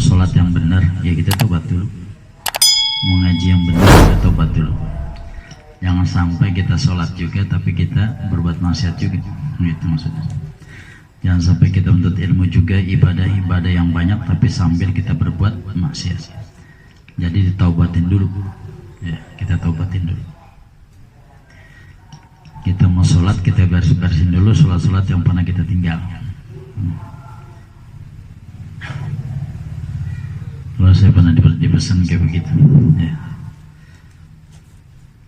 mau sholat yang benar ya kita tobat dulu, mau ngaji yang benar kita tobat dulu. Jangan sampai kita sholat juga tapi kita berbuat maksiat juga, gitu maksudnya. Jangan sampai kita menuntut ilmu juga, ibadah-ibadah yang banyak tapi sambil kita berbuat maksiat. Jadi ditaubatin dulu ya, kita taubatin dulu. Kita mau sholat kita bersihin dulu sholat-sholat yang pernah kita tinggal. Kalau saya pernah dipesan kayak begitu ya,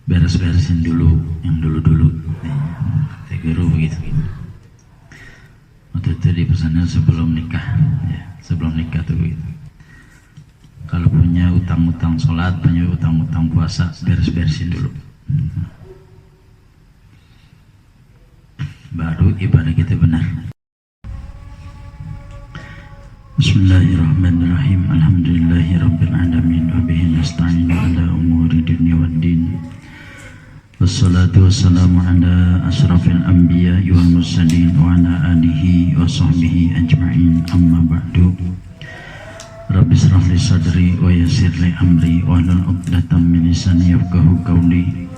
beres-beresin dulu yang dulu-dulu ya. Saya guru begitu. Waktu itu dipesannya sebelum nikah ya, sebelum nikah tuh begitu. Kalau punya utang-utang sholat, punya utang-utang puasa, beres-beresin dulu, baru ibadah kita benar. Bismillahirrahmanirrahim. Alhamdulillahirabbil alamin wa bihi nasta'inu ala umuri dunya waddin. Wassalatu wassalamu ala asrafil anbiya wal mursalin wa ala alihi wa sahbihi ajma'in. Amma ba'du. Rabbi shrah li sadri wa yassir li amri wa hlul 'uqdatam min lisani yafqahu qawli.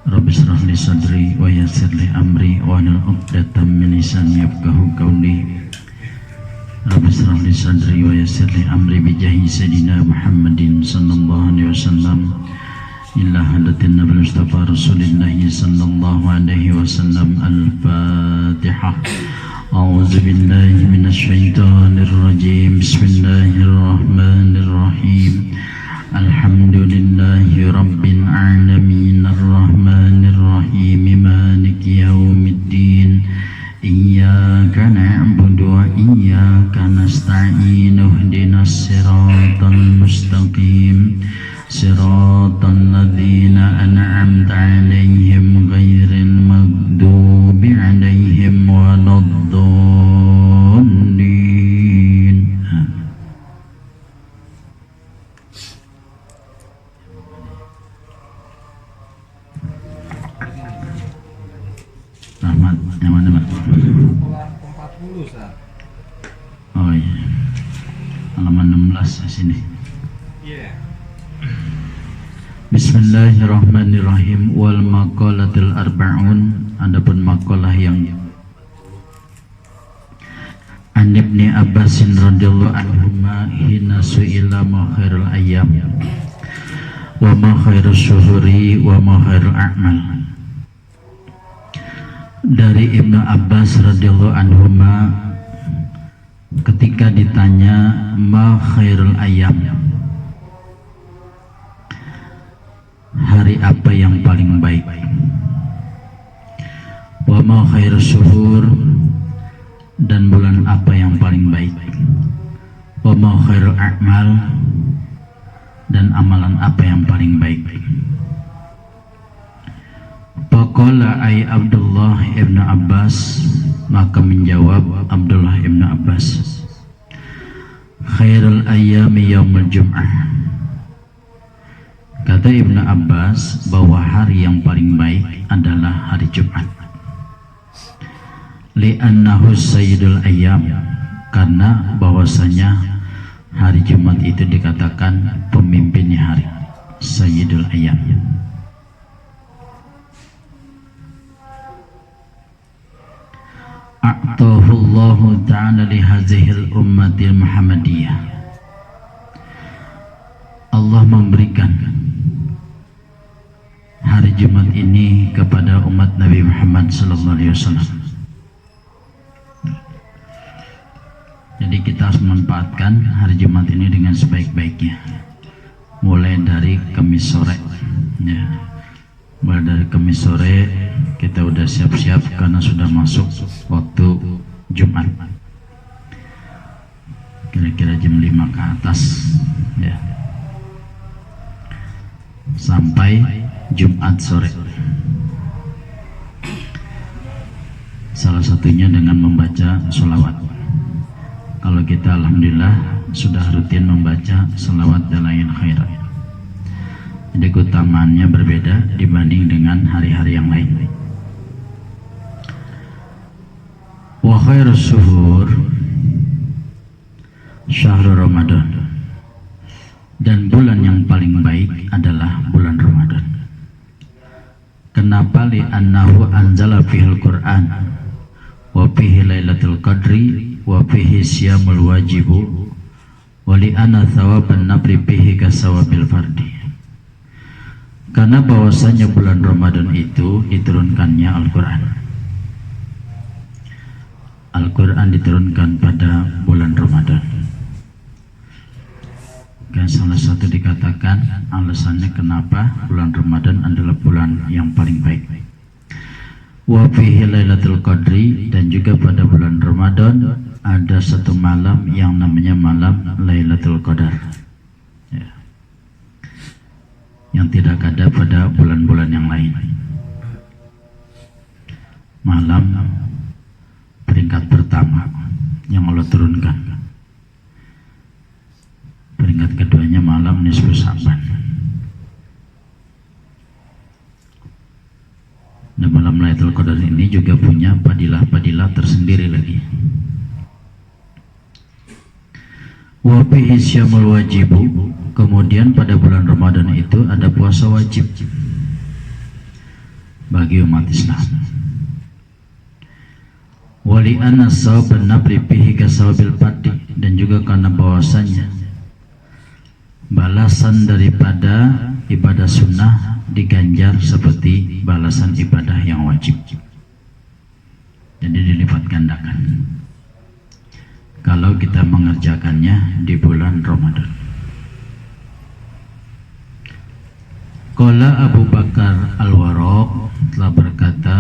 Rabbi shrah li sadri wa yassir li amri wa hlul 'uqdatam min lisani yafqahu qawli. Rabbi shrah li sadri wa yassir li amri bi jahi sayyidina Muhammadin sallallahu alaihi wasallam ila hadatin nabi mustafa rasulillah sallallahu alaihi wasallam. Al-Fatihah. A'udzu billahi minasy syaithanir rajim. Bismillahirrahmanirrahim. Alhamdulillahi rabbil alamin arrahmanir rahim maliki yaumiddin. Iyyaka na'budu wa iyyaka nasta'in. Ihdinas siratal mustaqim. Siratal ladzina an'amta 'alaihim ghairil maghdubi 'alaihim waladdallin. Rahmat, yang mana Pak? 40 Ustaz. Oh iya, halaman 16 di sini. Iya. Bismillahirrahmanirrahim. Wal maqalatul arba'un. Adapun maqalah yang An Ibni Abbasin radhiyallahu anhuma hina su'ila ma khairul ayyam wa ma khairus syuhuri wa ma khairul a'mal. Dari Ibnu Abbas radhiyallahu anhuma ketika ditanya ma khairul ayyam, hari apa yang paling baik, wa ma khairus syuhur, dan bulan apa yang paling baik, wa ma khairul a'mal, dan amalan apa yang paling baik. Faqala ay Abdullah ibn Abbas, maka menjawab Abdullah ibn Abbas, khairul ayyami yaumul jum'ah. Kata Ibnu Abbas bahwa hari yang paling baik adalah hari Jumat. Li'annahu sayyidul ayyam, karena bahwasanya hari Jumat itu dikatakan pemimpinnya hari, sayyidul ayyam. A'tahullahu ta'ala li hazihil ummatil Muhammadiyah. Allah memberikan hari Jumat ini kepada umat Nabi Muhammad sallallahu alaihi wasallam. Jadi kita harus memanfaatkan hari Jumat ini dengan sebaik-baiknya. Mulai dari Kamis sore ya. Mulai dari Kamis sore kita udah siap-siap karena sudah masuk waktu Jumat. Kira-kira jam 5 ke atas ya. Sampai Jumat sore. Salah satunya dengan membaca sholawat. Kalau kita alhamdulillah sudah rutin membaca sholawat dalail khairat. Jadi keutamaannya berbeda dibanding dengan hari-hari yang lain. Wa khairus syuhur, syahrul Ramadan, dan bulan yang paling baik adalah bulan Ramadan. Kenapa? Li'annahu anzala fihil Qur'an wa fihi lailatul qadri wa fihi siyamul wajibu wa li'anna thawaban nafli fihi kasawabil fardi. Karena bahwasanya bulan Ramadan itu diturunkannya Al-Quran. Al-Quran diturunkan pada bulan Ramadan. Dan salah satu dikatakan alasannya kenapa bulan Ramadan adalah bulan yang paling baik. Wa fihi lailatul qadri, dan juga pada bulan Ramadan ada satu malam yang namanya malam Lailatul Qadar, ya, yang tidak ada pada bulan-bulan yang lain. Malam peringkat pertama yang Allah turunkan. Peringkat keduanya malam nisfu Sa'ban. Dan malam Lailatul Qadar ini juga punya padilah-padilah tersendiri lagi. Wa fihi syamul wajibu, kemudian pada bulan Ramadan itu ada puasa wajib bagi umat Islam. Wa li'anna sawaban nafli fihi kasawabil fardhi, dan juga karena bahwasanya balasan daripada ibadah sunnah diganjar seperti balasan ibadah yang wajib. Jadi dilipat gandakan kalau kita mengerjakannya di bulan Ramadan. Qala Abu Bakar Al-Warraq, telah berkata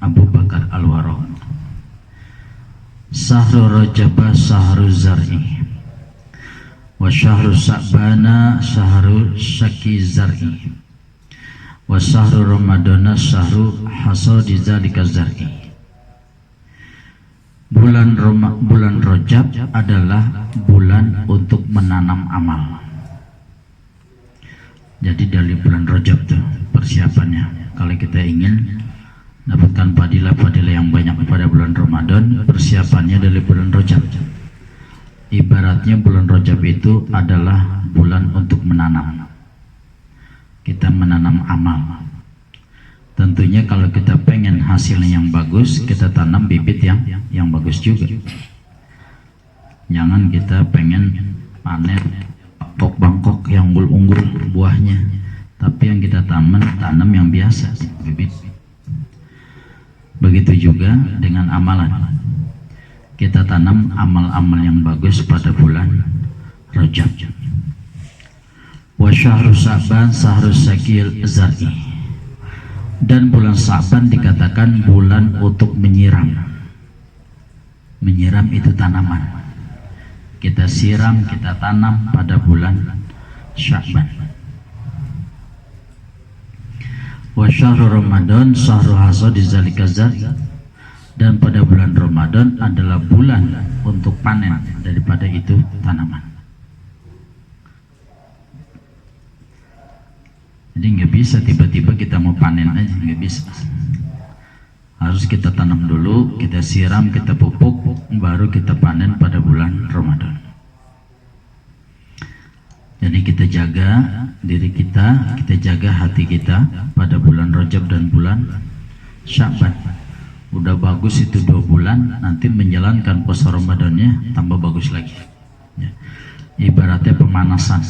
Abu Bakar Al-Warraq, Sahru Rajabah sahru zar'i, wa syahru Sa'bana syahru syaki zar'i, wa syahru Ramadana syahru hasadi zalika zar'i. Bulan Rajab adalah bulan untuk menanam amal. Jadi dari bulan Rajab tuh persiapannya. Kalau kita ingin dapatkan padilah-padilah yang banyak pada bulan Ramadan, persiapannya dari bulan Rajab. Ibaratnya bulan Rajab itu adalah bulan untuk menanam. Kita menanam amal. Tentunya kalau kita pengen hasilnya yang bagus, kita tanam bibit yang bagus juga. Jangan kita pengen panen bangkok yang unggul-unggul buahnya, tapi yang kita tanam yang biasa, bibit. Begitu juga dengan amalan. Kita tanam amal-amal yang bagus pada bulan Rajab. Wa syahru Sa'ban sahru sakil zar'i, dan bulan Sa'ban dikatakan bulan untuk menyiram. Menyiram itu tanaman. Kita siram, kita tanam pada bulan Sya'ban. Wa syahrul Ramadan sahru hasadi zalika zar'i, dan pada bulan Ramadan adalah bulan untuk panen daripada itu tanaman. Jadi nggak bisa tiba-tiba kita mau panen aja, nggak bisa. Harus kita tanam dulu, kita siram, kita pupuk, baru kita panen pada bulan Ramadan. Jadi kita jaga diri kita jaga hati kita pada bulan Rajab dan bulan Sya'ban. Udah bagus itu 2 bulan, nanti menjalankan puasa Ramadannya tambah bagus lagi. Ya. Ibaratnya pemanasan.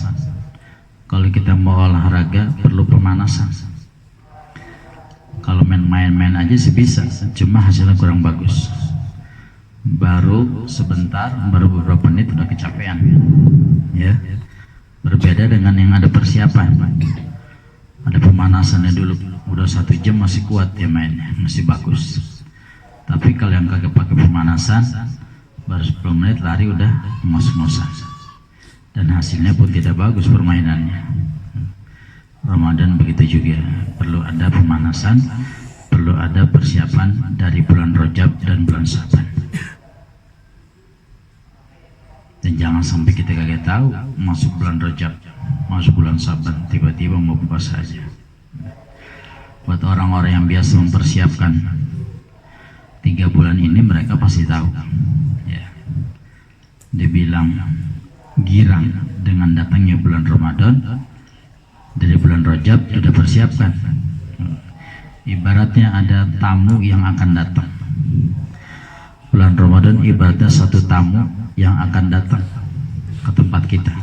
Kalau kita mau olahraga perlu pemanasan. Kalau main-main aja sih bisa, cuma hasilnya kurang bagus. Baru sebentar, baru beberapa menit udah kecapean. Ya. Berbeda dengan yang ada persiapan. Ada pemanasannya dulu, udah 1 jam masih kuat ya mainnya, masih bagus. Tapi kalau yang kagak pakai pemanasan, baru 10 menit lari udah ngos-ngosan. Dan hasilnya pun tidak bagus permainannya. Ramadan begitu juga, perlu ada pemanasan, perlu ada persiapan dari bulan Rajab dan bulan Sya'ban. Dan jangan sampai kita kaget tahu masuk bulan Rajab, masuk bulan Sya'ban, tiba-tiba mau puasa aja. Buat orang-orang yang biasa mempersiapkan 3 bulan ini, mereka pasti tahu ya. dibilang girang dengan datangnya bulan Ramadan. Dari bulan Rajab sudah persiapkan, ibaratnya ada tamu yang akan datang. Bulan Ramadan ibaratnya satu tamu yang akan datang ke tempat kita.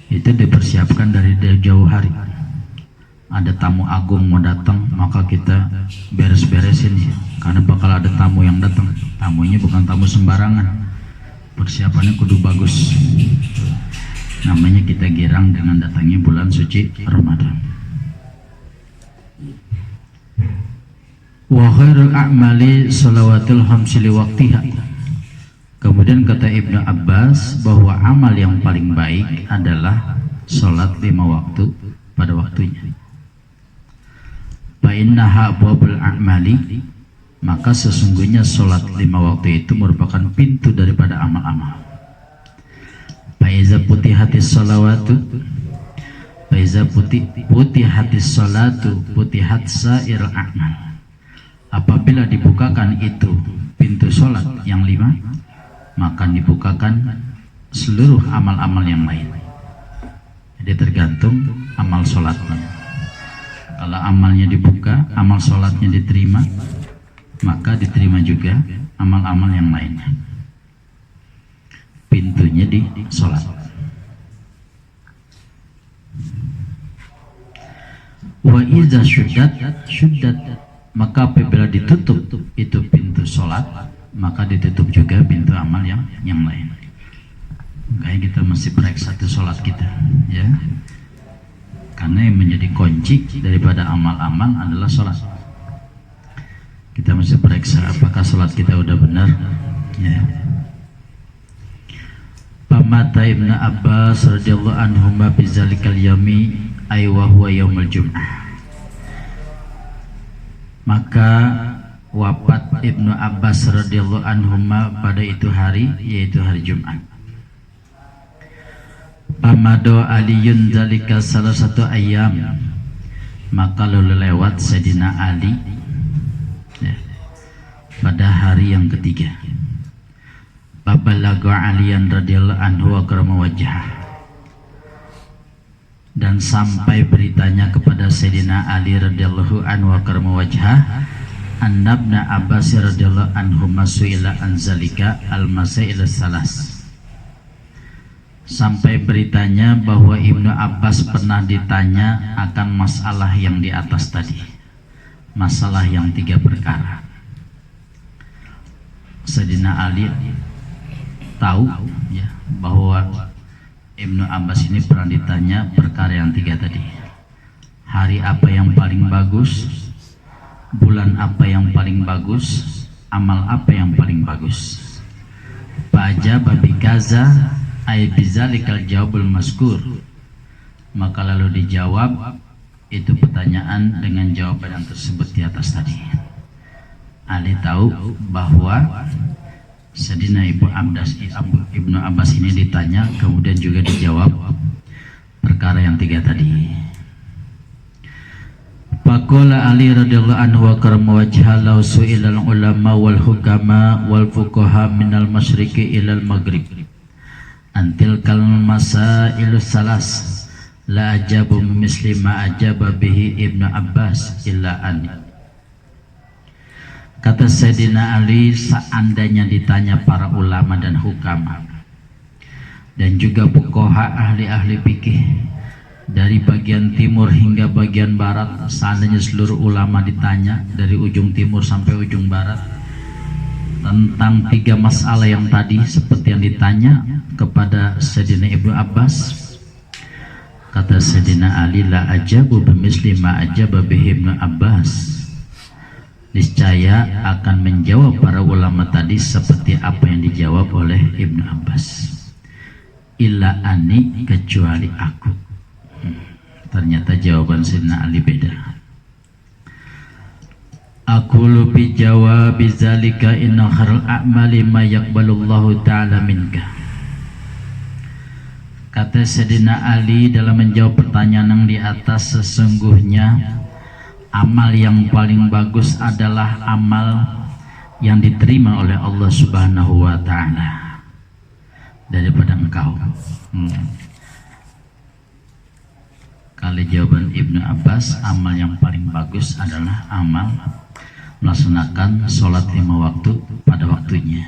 Itu dipersiapkan dari jauh hari. Ada tamu agung mau datang, maka kita beres-beresin, karena bakal ada tamu yang datang. Tamunya bukan tamu sembarangan, persiapannya kudu bagus. Namanya kita girang dengan datangnya bulan suci Ramadan. Wa khairul a'mali shalawatul khamsi li waqtiha. Kemudian kata Ibnu Abbas bahwa amal yang paling baik adalah salat 5 waktu pada waktunya. Fa innaha abwabul a'mali, maka sesungguhnya salat 5 waktu itu merupakan pintu daripada amal-amal. Faiza putihatis salawatu, faiza putihatis salatu, putihat sair a'mal. Apabila dibukakan itu pintu sholat yang 5, maka dibukakan seluruh amal-amal yang lain. Jadi tergantung amal sholatnya. Kalau amalnya dibuka, amal sholatnya diterima, maka diterima juga amal-amal yang lainnya. Pintunya di sholat. Wa iza syuddat, maka apabila ditutup itu pintu sholat, maka ditutup juga pintu amal yang lain. Makanya kita mesti periksa satu sholat kita, ya. Karena yang menjadi kunci daripada amal-amal adalah sholat. Kita mesti periksa apakah sholat kita udah benar, ya. Pamata Ibnu Abbas radhiyallahu anhuma bi zalikal yaumi ay wa huwa yaumul jum'ah. Maka wafat Ibnu Abbas radhiyallahu anhuma pada itu hari, yaitu hari Jumat. Pamado aliyun zalika salah satu ayam, maka lalu lewat Sayyidina Ali, ya, pada hari yang ketiga. Babalaga aliyan radhiyallahu anhu wa karama wajhah, dan sampai beritanya kepada Sayyidina Ali radhiyallahu anhu wa karama wajhah, annabna Abbas radhiyallahu anhu masuila anzalika al-masail salas. Sampai beritanya bahwa Ibnu Abbas pernah ditanya akan masalah yang di atas tadi, masalah yang 3 perkara. Sayyidina Ali tahu, ya, bahwa Ibnu Abbas ini pernah ditanya perkara yang 3 tadi. Hari apa yang paling bagus, bulan apa yang paling bagus, amal apa yang paling bagus. Baca babi kaza ay bizalikal jawabul maskur, maka lalu dijawab itu pertanyaan dengan jawaban yang tersebut di atas tadi. Ali tahu bahwa Sayyidina Ibnu Abbas ini ditanya, kemudian juga dijawab perkara yang 3 tadi. Faqala Ali radhiyallahu anhu wa karama wajha law su'ilal ulama wal hukama wal fuqaha minal masyriqi ilal maghrib antil kal masailu salas la ajabu misli ma ajaba bihi Ibnu Abbas illa an. Kata Sayyidina Ali, seandainya ditanya para ulama dan hukama dan juga fuqaha ahli-ahli fikih dari bagian timur hingga bagian barat, seandainya seluruh ulama ditanya dari ujung timur sampai ujung barat tentang 3 masalah yang tadi seperti yang ditanya kepada Sayyidina Ibnu Abbas, kata Sayyidina Ali, la ajabu bimisli ma ajaba bihi Ibnu Abbas, niscaya akan menjawab para ulama tadi seperti apa yang dijawab oleh Ibnu Abbas. Illa ani, kecuali aku. Ternyata jawaban Sayyidina Ali beda. Aku lupi jawab bizalika inna khairul a'mali ma yaqbalullahu ta'ala minka. Kata Sayyidina Ali dalam menjawab pertanyaan yang di atas, sesungguhnya amal yang paling bagus adalah amal yang diterima oleh Allah Subhanahu wa ta'ala. daripada engkau. Kali jawaban Ibnu Abbas, amal yang paling bagus adalah amal melaksanakan sholat 5 waktu pada waktunya.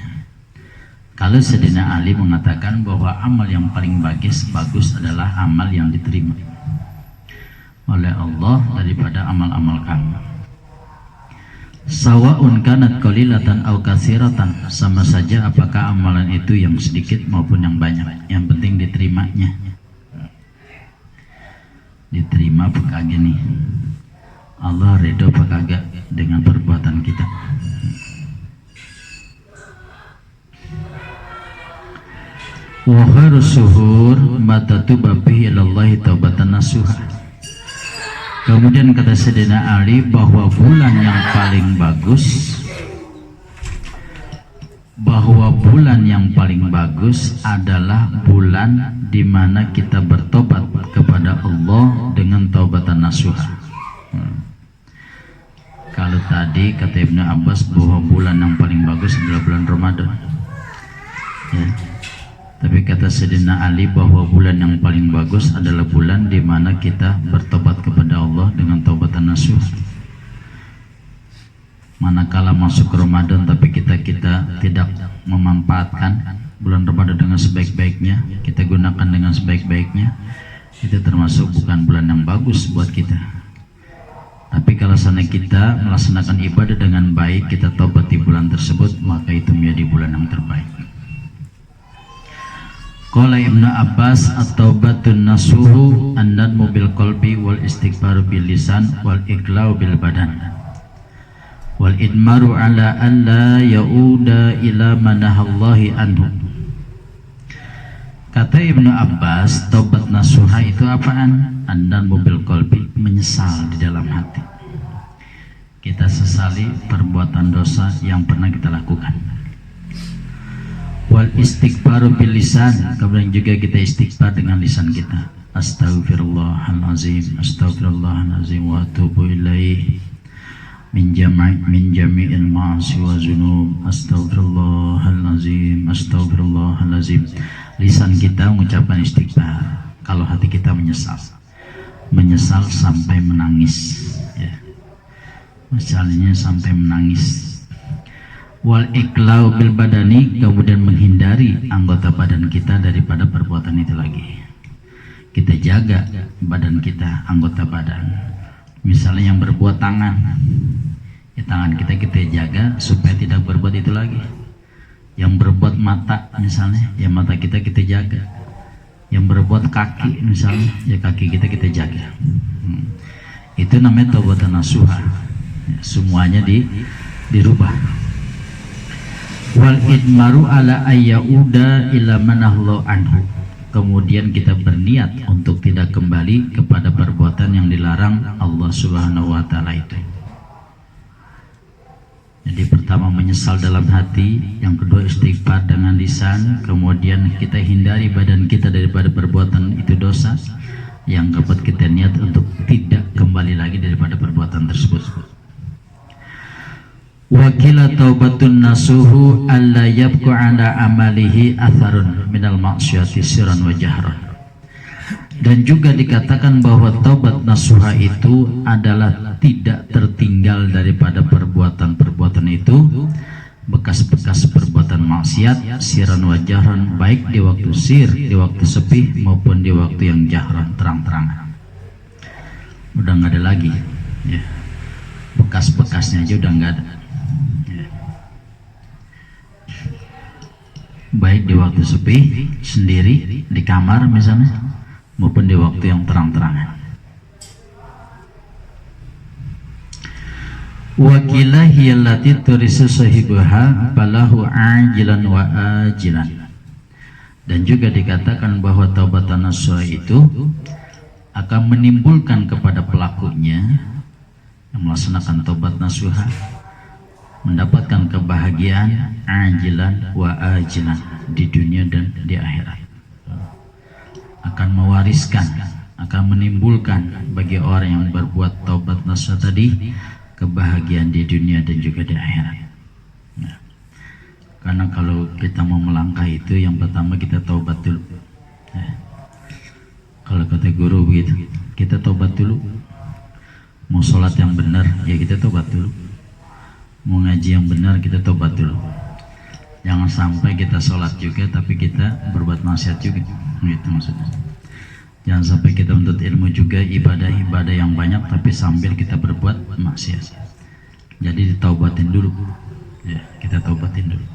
Kalau Sayyidina Ali mengatakan bahwa amal yang paling bagus adalah amal yang diterima oleh Allah daripada amal-amal kamu. Sawa'un kanat qalilatan aw katsiratan, sama saja apakah amalan itu yang sedikit maupun yang banyak, yang penting diterimanya. Diterima apa kagak nih? Allah ridho apa kagak dengan perbuatan kita? Wa khairus suhur matatuba bihi ilallahi taubatan nasuha. Kemudian kata Sayyidina Ali bahwa bulan yang paling bagus adalah bulan di mana kita bertobat kepada Allah dengan taubatan nasuha. Kalau tadi kata Ibnu Abbas bahwa bulan yang paling bagus adalah bulan Ramadan, ya. Tapi kata Sayyidina Ali bahwa bulan yang paling bagus adalah bulan di mana kita bertobat kepada Allah dengan taubatan nasuha. Manakala masuk Ramadan tapi kita tidak memanfaatkan bulan Ramadan dengan sebaik-baiknya, kita gunakan dengan sebaik-baiknya, itu termasuk bukan bulan yang bagus buat kita. Tapi kalau sana kita melaksanakan ibadah dengan baik, kita taubat di bulan tersebut, maka itu menjadi bulan yang terbaik. Qala Ibnu Abbas at-taubatun nasuhu an-nadmu bil qalbi wal istighfaru bil lisan wal iqlau bil badan wal idmaru ala an la yauda ila manahallahi anhu. Kata Ibnu Abbas, taubat nasuha itu apaan? Andan mobil kolbi, menyesal di dalam hati. Kita sesali perbuatan dosa yang pernah kita lakukan. Wal istighfaru bil lisan, kemudian juga kita istighfar dengan lisan kita. Astaghfirullahalazim, astaghfirullahalazim wa atubu ilaih min jami'il ma'asi wa zunub. Astaghfirullahalazim, astaghfirullahalazim. Lisan kita mengucapkan istighfar. Kalau hati kita menyesal sampai menangis, ya. Misalnya sampai menangis. Wal iklau bil badani, kemudian menghindari anggota badan kita daripada perbuatan itu lagi. Kita jaga badan kita, anggota badan. Misalnya yang berbuat tangan, ya tangan kita jaga supaya tidak berbuat itu lagi. Yang berbuat mata misalnya, ya mata kita jaga. Yang berbuat kaki misalnya, ya kaki kita jaga. Itu namanya taubatan nasuha. Ya, semuanya dirubah. Wal idmaru ala ayyauda ila manahlu anhu. Kemudian kita berniat untuk tidak kembali kepada perbuatan yang dilarang Allah Subhanahu wa taala itu. Jadi pertama menyesal dalam hati, yang kedua istighfar dengan lisan, kemudian kita hindari badan kita daripada perbuatan itu dosa, yang dapat kita niat untuk tidak kembali lagi daripada perbuatan tersebut. Wakila taubatun nasuhu alla yabqa ala amalihi atharun minal ma'syati sirran wa jahran. Dan juga dikatakan bahwa taubat nasuha itu adalah tidak tertinggal daripada perbuatan-perbuatan itu, bekas-bekas perbuatan maksiat sirran wa jahran, baik di waktu sir, di waktu sepi maupun di waktu yang jahran, terang-terangan. Udah nggak ada lagi, ya. Bekas-bekasnya aja udah nggak ada. Baik di waktu sepi sendiri di kamar misalnya, maupun di waktu yang terang-terangan. Wakilah hiyallati turisu sahibaha balahu ajilan wa ajilan. Dan juga dikatakan bahwa taubatan nasuha itu akan menimbulkan kepada pelakunya yang melaksanakan taubat nasuha mendapatkan kebahagiaan ajilan wa ajilan di dunia dan di akhirat. Akan mewariskan, akan menimbulkan bagi orang yang berbuat taubat nasuha tadi kebahagiaan di dunia dan juga di akhirat. Nah, Karena kalau kita mau melangkah itu yang pertama kita taubat dulu. Kalau kata guru begitu, kita taubat dulu. Mau sholat yang benar, ya kita taubat dulu. Mau ngaji yang benar, kita taubat dulu. Jangan sampai kita sholat juga tapi kita berbuat maksiat juga, gitu maksudnya. Jangan sampai kita menuntut ilmu juga, ibadah yang banyak tapi sambil kita berbuat maksiat. Jadi ditaubatin dulu, ya kita taubatin dulu.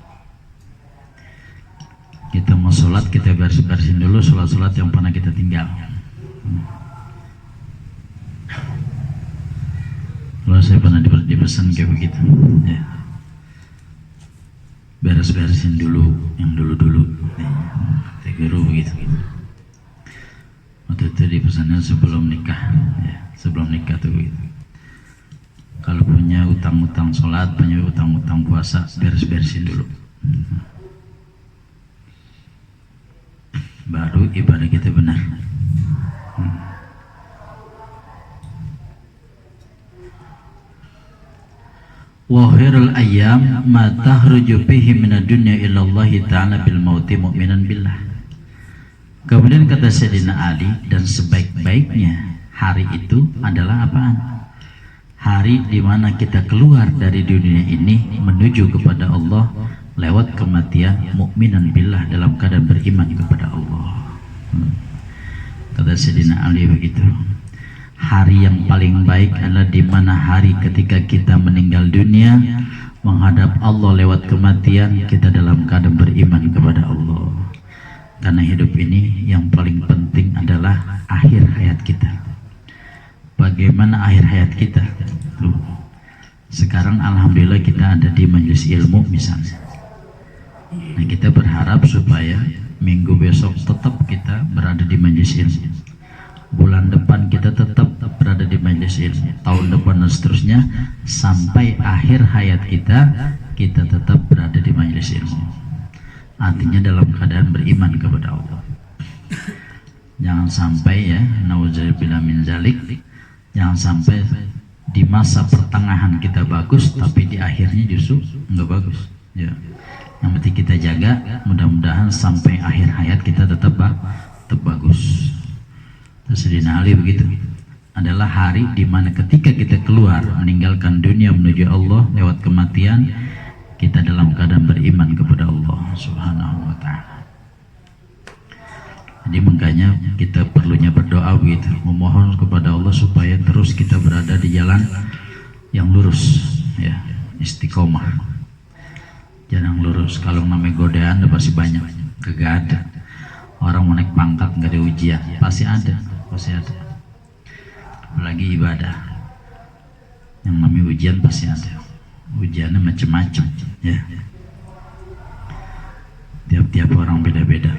Kita mau sholat, kita bersihin dulu sholat-sholat yang pernah kita tinggal. Kalau saya pernah dipesan kayak begitu, ya. Beres-beresin dulu yang dulu-dulu, ya. Guru begitu. Waktu itu dipesannya sebelum nikah, ya. Sebelum nikah tuh begitu. Kalau punya utang-utang sholat, punya utang-utang puasa, beres-beresin dulu. Baru ibadah kita benar. Wa khairul ayyam ma tahruju bihi minad dunya ila Allah ta'ala bil mauti mu'minan billah. Kemudian kata Sayyidina Ali, dan sebaik-baiknya hari itu adalah apaan? Hari di mana kita keluar dari dunia ini menuju kepada Allah lewat kematian mukminan billah, dalam keadaan beriman kepada Allah. Kata Sayyidina Ali begitu. Hari yang paling baik adalah di mana hari ketika kita meninggal dunia menghadap Allah lewat kematian, kita dalam keadaan beriman kepada Allah. Karena hidup ini yang paling penting adalah akhir hayat kita. Bagaimana akhir hayat kita? Sekarang alhamdulillah kita ada di majelis ilmu misalnya. Nah, kita berharap supaya minggu besok tetap kita berada di majelis ilmu. Bulan depan kita tetap berada di majelis ilmu. Tahun depan dan seterusnya sampai akhir hayat kita tetap berada di majelis ilmu. Artinya dalam keadaan beriman kepada Allah. Jangan sampai ya, nauzubillah min zalik. Jangan sampai di masa pertengahan kita bagus tapi di akhirnya justru enggak bagus. Ya. Yang penting kita jaga, mudah-mudahan sampai akhir hayat kita tetap bagus. Sayyidina Ali begitu. Adalah hari di mana ketika kita keluar meninggalkan dunia menuju Allah lewat kematian, kita dalam keadaan beriman kepada Allah Subhanahu wa ta'ala. Jadi makanya kita perlunya berdoa begitu, memohon kepada Allah supaya terus kita berada di jalan yang lurus, ya, istiqomah. Jalan lurus. Kalau namanya godaan pasti banyak, kagak ada. Orang mau naik pangkat nggak ada ujian, pasti ada. Apalagi ibadah, yang namanya ujian pasti ada. Ujiannya macam-macam, ya. Tiap-tiap orang beda-beda.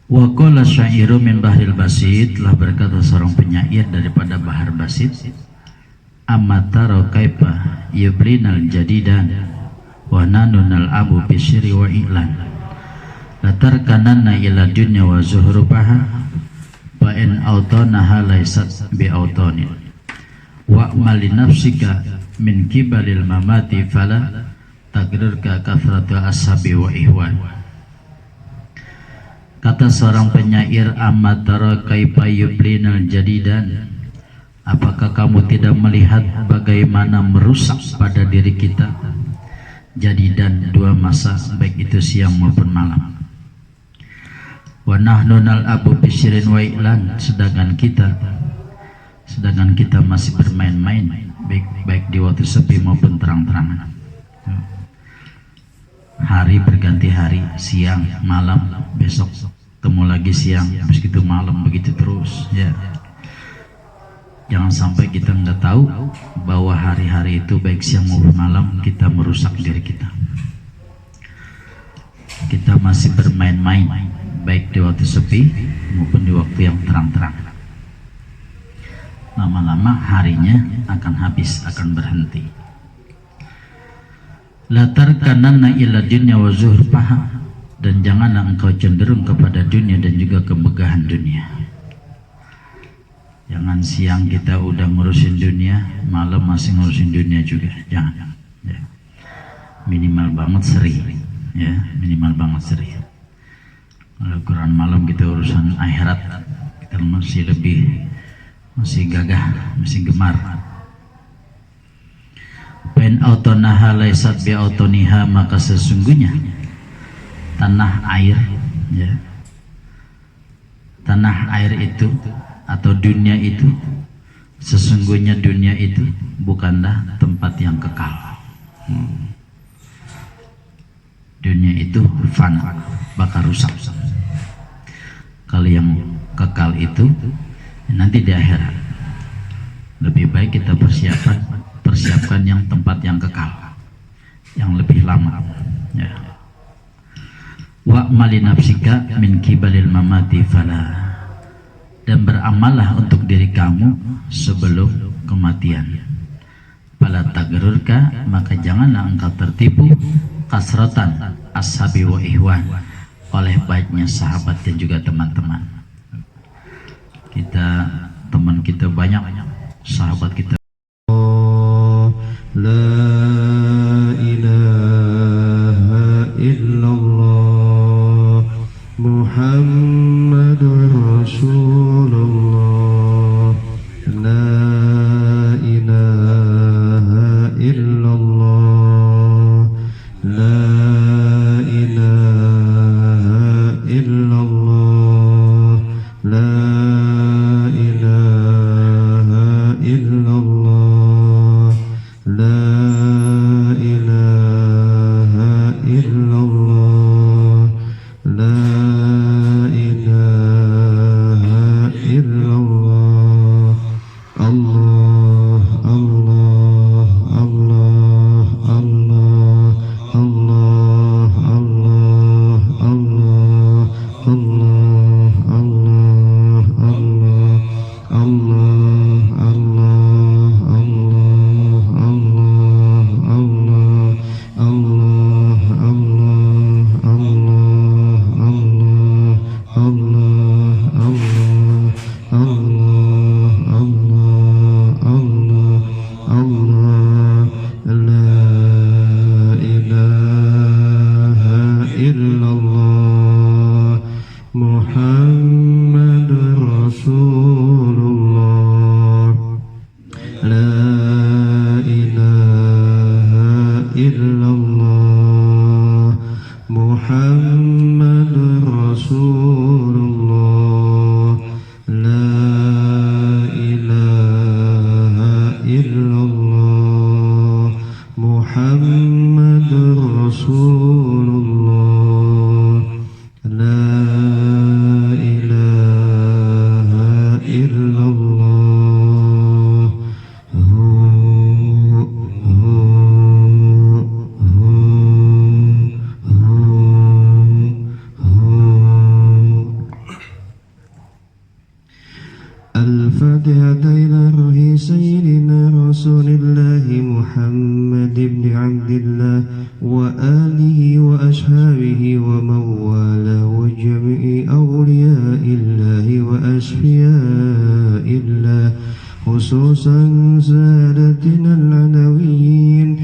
Wa qala syairu min bahril basit, telah berkata seorang penyair daripada bahar basit, amataro kaifa yubrinal jadidan wa nanunal abu bisyri wa i'lan latar kananna ila dunya wa zuhrubaha wa in autonaha laysat bi autonin wa mali nafsika min kibalil mamati fala taqdirka kathratu ashabi wa ihwan. Kata seorang penyair, amatara kaifa yublinal jadidan, apakah kamu tidak melihat bagaimana merusak pada diri kita jadidan dua masa, baik itu siang maupun malam. Wa nahnu nal'abu bisyrin wa i'lan, sedangkan kita masih bermain-main baik di waktu sepi maupun terang-terangan. Hari berganti hari, siang, malam, besok ketemu lagi siang, habis itu malam, begitu terus, ya. Jangan sampai kita nggak tahu bahwa hari-hari itu baik siang maupun malam kita merusak diri kita. Kita masih bermain-main baik di waktu sepi maupun di waktu yang terang-terang. Lama-lama harinya akan habis, akan berhenti. Latar kananna ila dunya wa zuhurpaha, dan janganlah engkau cenderung kepada dunia dan juga kemegahan dunia. Jangan siang kita udah ngurusin dunia, malam masih ngurusin dunia juga. Jangan. Ya. Minimal banget seri. Ya, minimal banget seri. Kalau Quran malam kita urusan akhirat, kita masih gagah, masih gemar. Pen autonaha laisat bi autoniha, maka sesungguhnya tanah air, ya, tanah air itu atau dunia itu, sesungguhnya dunia itu bukanlah tempat yang kekal. Dunia itu fana, bakal rusak. Kalau yang kekal itu nanti di akhirat. Lebih baik kita persiapkan yang tempat yang kekal, yang lebih lama. Ya. Wa mali nafsika min kibalil mamati fala, dan beramallah untuk diri kamu sebelum kematian. Fala tagerurka, maka janganlah engkau tertipu kasratan ashabi wa ihwan, oleh baiknya sahabat dan juga teman-teman. Teman kita banyak, sahabat kita. La ilaha illallah Muhammadur Rasulullah. La ilaha illallah. La ilaha illallah. La ilaha illallah. La ilaha illallah. La ilaha illallah. Allah, Allah, Allah, Allah, Allah, Allah, Allah, Allah, Allah, Allah, Allah, Allah, Allah, Allah, Allah, Muhammadur Rasulullah. La ilaha illallah Muhammadur Rasulullah. La ilaha illallah Muhammadur Rasulullah. La ilaha illallah. الفاتحة إلى روح سيدنا رسول الله محمد بن عبد الله وآله وأصحابه ومن والاه وجميع أولياء الله وأصفياء الله، خصوصا سادتنا العلويين